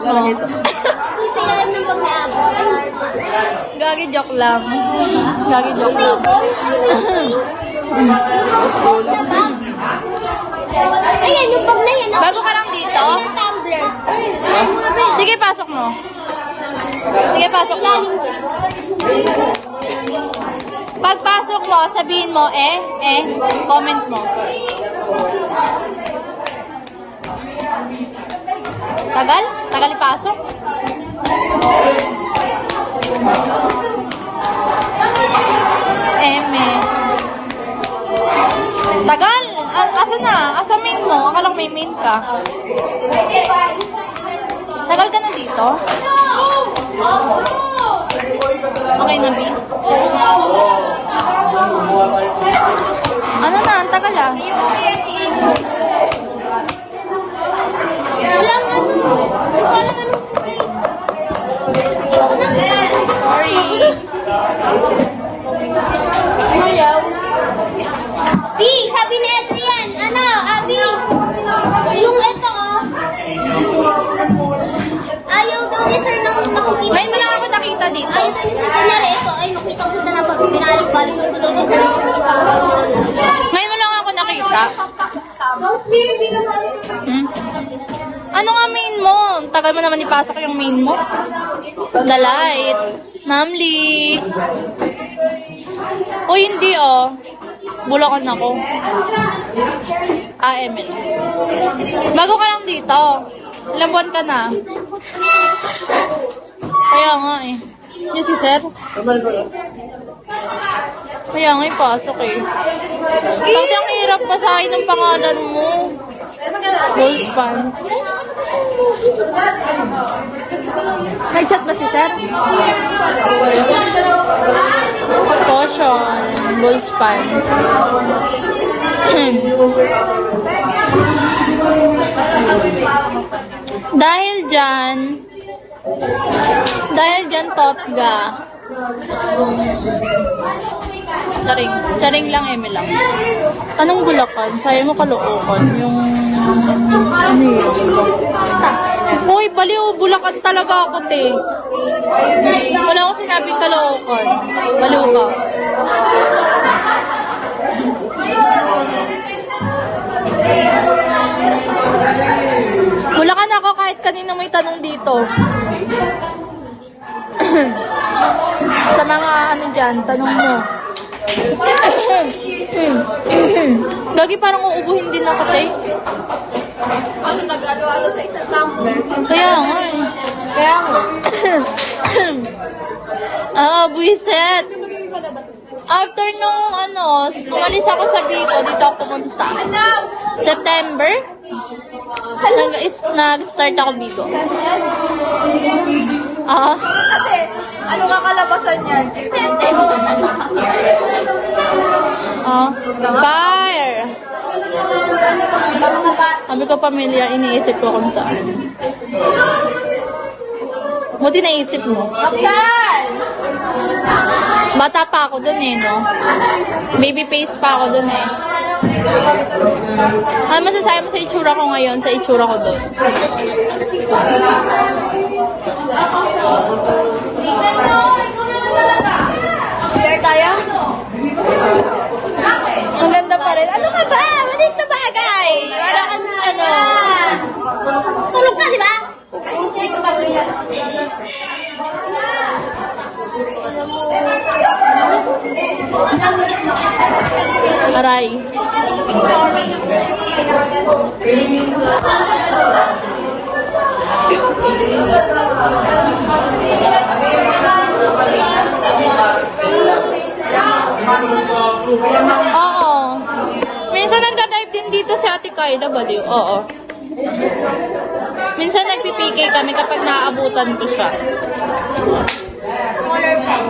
talaga ito. Sa ilalim ng pag naabo. Gagi, joke lang. Gagi, joke lang. Ayan, yung pag na yan. Bago ka lang dito? Yung tumbler. Sige, pasok mo. Sige, pasok mo. Pagpasok mo, sabihin mo, comment mo. Tagal? Tagal ipasok? Tagal! Asa na? Asa main mo? Akala ko may main ka. Tagal ka na dito? Okay na, B. Ano na? Ang tagal ah. Walang ano. Walang ano. Ako na. Sorry. B, sabi ni Adrian, ano, Abi, yung ito, ayaw daw ni Sir nang makikita. Ngayon mo lang ako nakita dito. Ayaw daw ni Sir, kunyari ito, ay makita na pag binalik-balik ko daw ni Sir. Ngayon mo lang ako nakita. Ano nga main mo? Tagal mo naman ipasok yung main mo. The light. Namli. O hindi oh. Bulakan ako. Emil. Bago ka lang dito. Ilang buwan ka na? Kaya nga eh. Yung si Sir? Kaya nga ipasok eh. Sabi ang hirap basahin ng pangalan mo. Bullspan. Nag-chat ba si Sir? Caution. Bullspan. Dahil dyan, Totga. Charing lang, Eme lang. Anong Bulacan? Sayo mo Caloocan. Yung... Ano yun? Hoy, baliw. Bulacan talaga ako, te. Wala akong sinabing Caloocan. Baliw ka. Bulacan ako kahit kanino may tanong dito. Sa mga ano dyan, tanong mo. Lagi parang uubuhin din ako, te. Ano nag-ano-ano sa isang tumbler? Kaya nga eh. Kaya nga. Buiset. After nung umalis ako sa Bicol, dito ako pumunta. September? Nag-start ako Bicol. Kasi, ano nga kalabasan yan? Fire! Sabi ko pamilya, iniisip ko kung saan. Buti naisip mo. Kapsal! Bata pa ako dun eh, no? Baby face pa ako dun eh. Ano masasabi mo sa itsura ko ngayon, sa itsura ko dun? Share tayo? Ang ganda pa rin. Ano ka ba? Maliit na bagay. Wala kang Tulog ka, di ba? Aray. Oo. Minsan nagda-dive din dito si Ate Kyla, baliw. Oo. Minsan nagpipigay kami kapag naaabutan ko siya. Color pen.